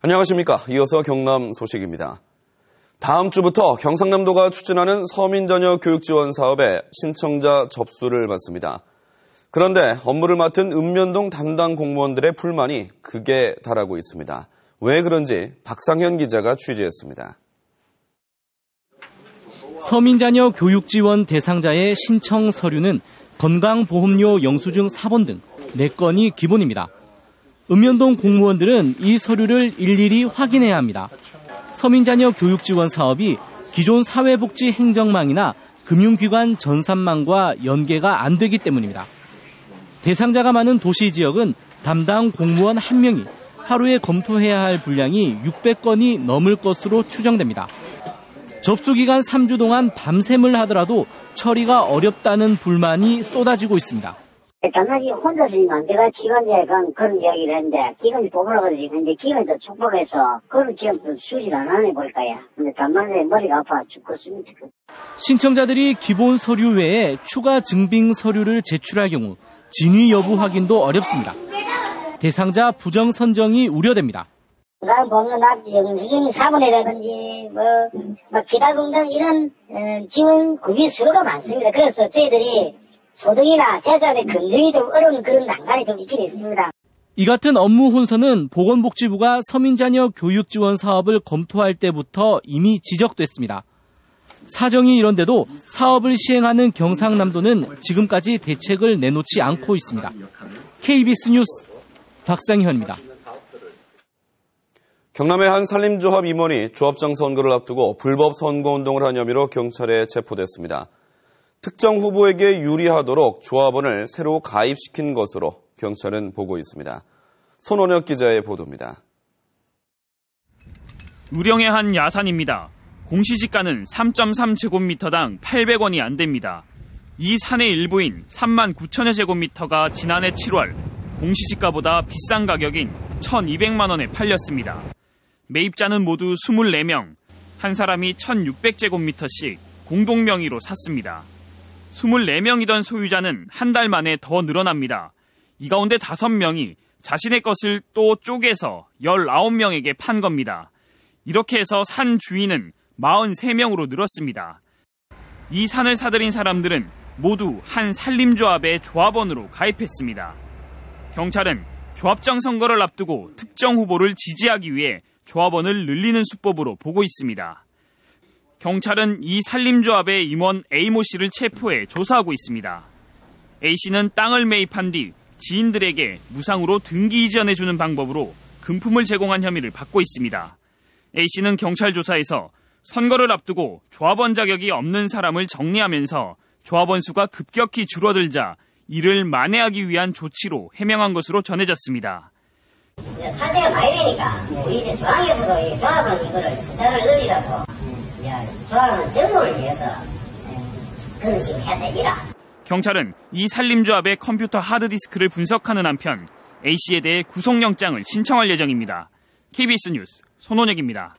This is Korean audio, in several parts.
안녕하십니까. 이어서 경남 소식입니다. 다음 주부터 경상남도가 추진하는 서민자녀 교육지원 사업에 신청자 접수를 받습니다. 그런데 업무를 맡은 읍면동 담당 공무원들의 불만이 극에 달하고 있습니다. 왜 그런지 박상현 기자가 취재했습니다. 서민자녀 교육지원 대상자의 신청 서류는 건강보험료 영수증 4번 등 4건이 기본입니다. 읍면동 공무원들은 이 서류를 일일이 확인해야 합니다. 서민자녀 교육지원 사업이 기존 사회복지 행정망이나 금융기관 전산망과 연계가 안 되기 때문입니다. 대상자가 많은 도시 지역은 담당 공무원 1명이 하루에 검토해야 할 분량이 600건이 넘을 것으로 추정됩니다. 접수기간 3주 동안 밤샘을 하더라도 처리가 어렵다는 불만이 쏟아지고 있습니다. 단단히 혼자서 지금 내가 기관장에 그런 이야기를 했는데 기관이 뽑으라고 지금 기관이 더 촉박해서 그걸 지금 수질 안 하네 볼까요. 근데 단단히 머리가 아파 죽겠습니다. 신청자들이 기본 서류 외에 추가 증빙 서류를 제출할 경우 진위 여부 확인도 어렵습니다. 대상자 부정 선정이 우려됩니다. 난 보면 영수증 사본이라든지 기타 등등 이런 지원 구비 수요가 많습니다. 그래서 저희들이 소득이나 재산의 검증이 좀 어려운 그런 난관이 좀 있긴 있습니다. 이 같은 업무 혼선은 보건복지부가 서민자녀 교육지원 사업을 검토할 때부터 이미 지적됐습니다. 사정이 이런데도 사업을 시행하는 경상남도는 지금까지 대책을 내놓지 않고 있습니다. KBS 뉴스 박상현입니다. 경남의 한 산림조합 임원이 조합장 선거를 앞두고 불법 선거운동을 한 혐의로 경찰에 체포됐습니다. 특정 후보에게 유리하도록 조합원을 새로 가입시킨 것으로 경찰은 보고 있습니다. 손원혁 기자의 보도입니다. 우령의 한 야산입니다. 공시지가는 3.3제곱미터당 800원이 안 됩니다. 이 산의 일부인 3만 9천여 제곱미터가 지난해 7월 공시지가보다 비싼 가격인 1,200만 원에 팔렸습니다. 매입자는 모두 24명, 한 사람이 1,600제곱미터씩 공동 명의로 샀습니다. 24명이던 소유자는 한 달 만에 더 늘어납니다. 이 가운데 5명이 자신의 것을 또 쪼개서 19명에게 판 겁니다. 이렇게 해서 산 주인은 43명으로 늘었습니다. 이 산을 사들인 사람들은 모두 한 산림조합의 조합원으로 가입했습니다. 경찰은 조합장 선거를 앞두고 특정 후보를 지지하기 위해 조합원을 늘리는 수법으로 보고 있습니다. 경찰은 이 산림조합의 임원 A모 씨를 체포해 조사하고 있습니다. A씨는 땅을 매입한 뒤 지인들에게 무상으로 등기 이전해주는 방법으로 금품을 제공한 혐의를 받고 있습니다. A씨는 경찰 조사에서 선거를 앞두고 조합원 자격이 없는 사람을 정리하면서 조합원 수가 급격히 줄어들자 이를 만회하기 위한 조치로 해명한 것으로 전해졌습니다. 사태가 많이 되니까 우리 이제 중앙에서도 조합원 이거를 숫자를 늘리라고 조합원 정보를 위해서 그런 식으로 해야 되기라. 경찰은 이 산림조합의 컴퓨터 하드디스크를 분석하는 한편 A씨에 대해 구속영장을 신청할 예정입니다. KBS 뉴스 손원혁입니다.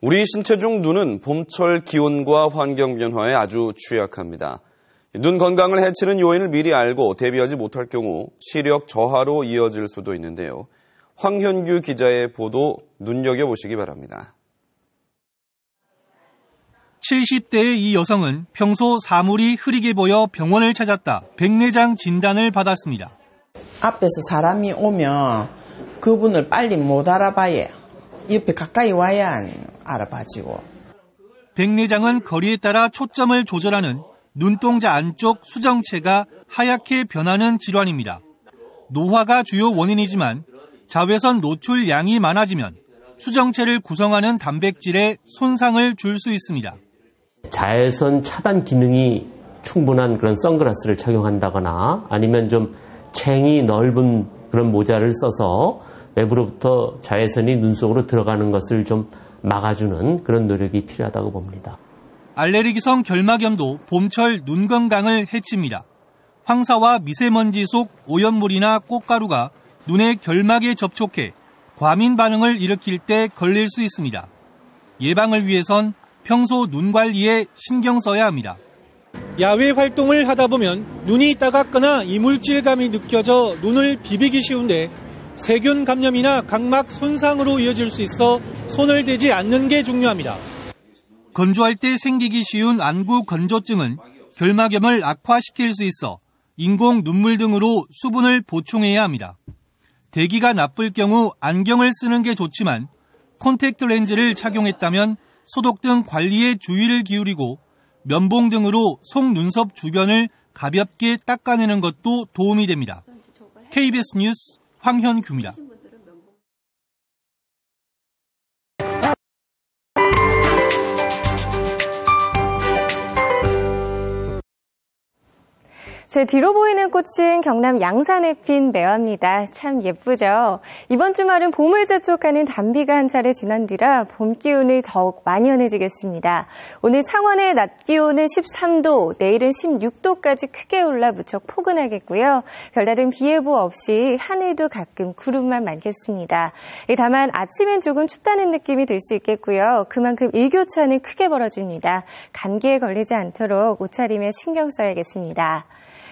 우리 신체 중 눈은 봄철 기온과 환경 변화에 아주 취약합니다. 눈 건강을 해치는 요인을 미리 알고 대비하지 못할 경우 시력 저하로 이어질 수도 있는데요. 황현규 기자의 보도 눈여겨보시기 바랍니다. 70대의 이 여성은 평소 사물이 흐리게 보여 병원을 찾았다 백내장 진단을 받았습니다. 앞에서 사람이 오면 그분을 빨리 못 알아봐야 옆에 가까이 와야 알아봐지고. 백내장은 거리에 따라 초점을 조절하는 눈동자 안쪽 수정체가 하얗게 변하는 질환입니다. 노화가 주요 원인이지만 자외선 노출량이 많아지면 수정체를 구성하는 단백질에 손상을 줄 수 있습니다. 자외선 차단 기능이 충분한 그런 선글라스를 착용한다거나 아니면 좀 챙이 넓은 그런 모자를 써서 외부로부터 자외선이 눈 속으로 들어가는 것을 좀 막아주는 그런 노력이 필요하다고 봅니다. 알레르기성 결막염도 봄철 눈 건강을 해칩니다. 황사와 미세먼지 속 오염물이나 꽃가루가 눈의 결막에 접촉해 과민 반응을 일으킬 때 걸릴 수 있습니다. 예방을 위해선 평소 눈 관리에 신경 써야 합니다. 야외 활동을 하다 보면 눈이 따갑거나 이물질감이 느껴져 눈을 비비기 쉬운데 세균 감염이나 각막 손상으로 이어질 수 있어 손을 대지 않는 게 중요합니다. 건조할 때 생기기 쉬운 안구 건조증은 결막염을 악화시킬 수 있어 인공 눈물 등으로 수분을 보충해야 합니다. 대기가 나쁠 경우 안경을 쓰는 게 좋지만 콘택트 렌즈를 착용했다면 소독 등 관리에 주의를 기울이고 면봉 등으로 속눈썹 주변을 가볍게 닦아내는 것도 도움이 됩니다. KBS 뉴스 황현규입니다. 제 뒤로 보이는 꽃은 경남 양산에 핀 매화입니다. 참 예쁘죠? 이번 주말은 봄을 재촉하는 단비가 한 차례 지난 뒤라 봄 기운이 더욱 만연해지겠습니다. 오늘 창원의 낮 기온은 13도, 내일은 16도까지 크게 올라 무척 포근하겠고요. 별다른 비 예보 없이 하늘도 가끔 구름만 많겠습니다. 다만 아침엔 조금 춥다는 느낌이 들 수 있겠고요. 그만큼 일교차는 크게 벌어집니다. 감기에 걸리지 않도록 옷차림에 신경 써야겠습니다.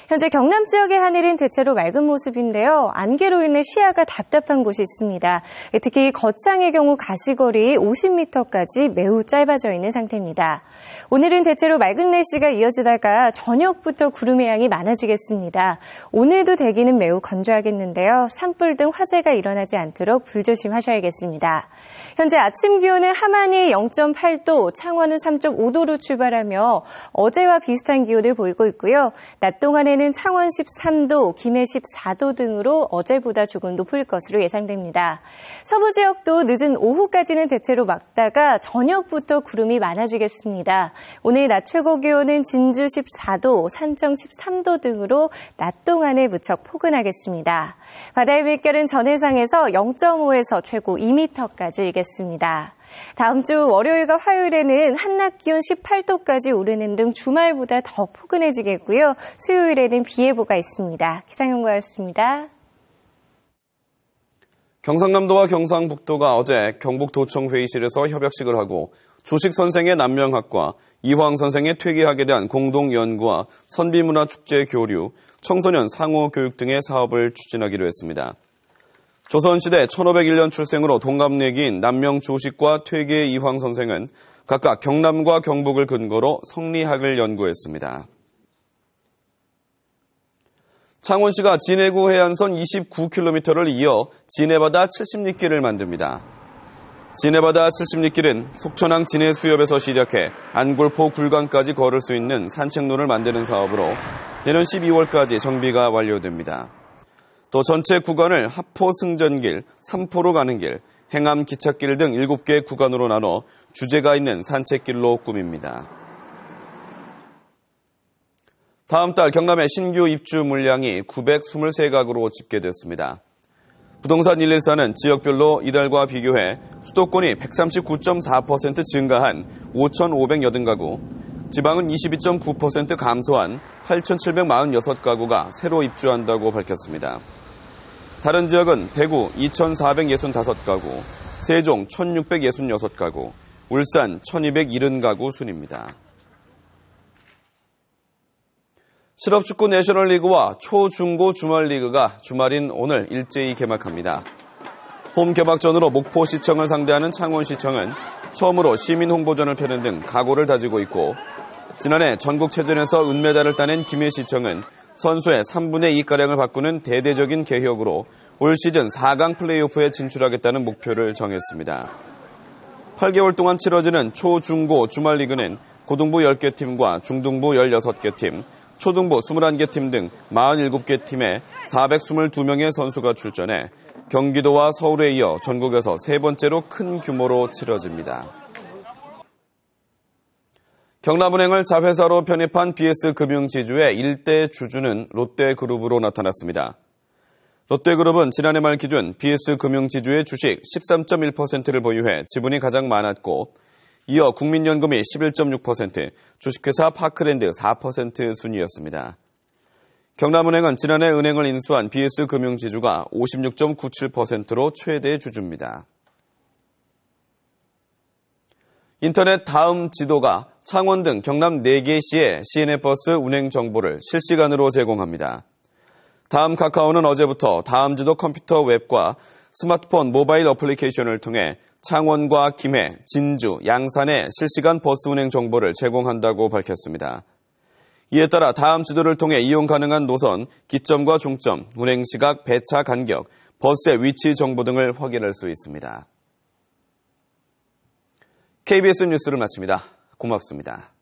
현재 경남 지역의 하늘은 대체로 맑은 모습인데요. 안개로 인해 시야가 답답한 곳이 있습니다. 특히 거창의 경우 가시거리 50m까지 매우 짧아져 있는 상태입니다. 오늘은 대체로 맑은 날씨가 이어지다가 저녁부터 구름의 양이 많아지겠습니다. 오늘도 대기는 매우 건조하겠는데요. 산불 등 화재가 일어나지 않도록 불조심하셔야겠습니다. 현재 아침 기온은 함안이 0.8도, 창원은 3.5도로 출발하며 어제와 비슷한 기온을 보이고 있고요. 낮 동안에는 창원 13도, 김해 14도 등으로 어제보다 조금 높을 것으로 예상됩니다. 서부 지역도 늦은 오후까지는 대체로 맑다가 저녁부터 구름이 많아지겠습니다. 오늘 낮 최고 기온은 진주 14도, 산청 13도 등으로 낮 동안에 무척 포근하겠습니다. 바다의 물결은 전해상에서 0.5에서 최고 2m까지 일겠습니다. 다음 주 월요일과 화요일에는 한낮 기온 18도까지 오르는 등 주말보다 더 포근해지겠고요. 수요일에는 비 예보가 있습니다. 기상연구였습니다. 경상남도와 경상북도가 어제 경북도청 회의실에서 협약식을 하고 조식 선생의 남명학과, 이황 선생의 퇴계학에 대한 공동연구와 선비문화축제 교류, 청소년 상호교육 등의 사업을 추진하기로 했습니다. 조선시대 1501년 출생으로 동갑내기인 남명 조식과 퇴계 이황 선생은 각각 경남과 경북을 근거로 성리학을 연구했습니다. 창원시가 진해구 해안선 29km를 이어 진해바다 70리길을 만듭니다. 진해바다 70리길은 속천항 진해수협에서 시작해 안골포 굴강까지 걸을 수 있는 산책로를 만드는 사업으로 내년 12월까지 정비가 완료됩니다. 또 전체 구간을 하포 승전길, 삼포로 가는 길, 행암 기찻길 등 7개 구간으로 나눠 주제가 있는 산책길로 꾸밉니다. 다음 달 경남의 신규 입주 물량이 923가구로 집계됐습니다. 부동산 114는 지역별로 이달과 비교해 수도권이 139.4% 증가한 5,580가구, 지방은 22.9% 감소한 8,746가구가 새로 입주한다고 밝혔습니다. 다른 지역은 대구 2,465가구, 세종 1,666가구, 울산 1,270가구 순입니다. 실업축구 내셔널리그와 초중고 주말리그가 주말인 오늘 일제히 개막합니다. 홈 개막전으로 목포시청을 상대하는 창원시청은 처음으로 시민홍보전을 펴는 등 각오를 다지고 있고, 지난해 전국체전에서 은메달을 따낸 김해시청은 선수의 3분의 2가량을 바꾸는 대대적인 개혁으로 올 시즌 4강 플레이오프에 진출하겠다는 목표를 정했습니다. 8개월 동안 치러지는 초중고 주말리그는 고등부 10개 팀과 중등부 16개 팀, 초등부 21개 팀 등 47개 팀에 422명의 선수가 출전해 경기도와 서울에 이어 전국에서 세 번째로 큰 규모로 치러집니다. 경남은행을 자회사로 편입한 BS금융지주의 일대 주주는 롯데그룹으로 나타났습니다. 롯데그룹은 지난해 말 기준 BS금융지주의 주식 13.1%를 보유해 지분이 가장 많았고, 이어 국민연금이 11.6%, 주식회사 파크랜드 4% 순이었습니다. 경남은행은 지난해 은행을 인수한 BS금융지주가 56.97%로 최대 주주입니다. 인터넷 다음 지도가 창원 등 경남 4개 시의 시내버스 운행 정보를 실시간으로 제공합니다. 다음 카카오는 어제부터 다음지도 컴퓨터 웹과 스마트폰 모바일 어플리케이션을 통해 창원과 김해, 진주, 양산의 실시간 버스 운행 정보를 제공한다고 밝혔습니다. 이에 따라 다음 지도를 통해 이용 가능한 노선, 기점과 종점, 운행 시각, 배차 간격, 버스의 위치 정보 등을 확인할 수 있습니다. KBS 뉴스를 마칩니다. 고맙습니다.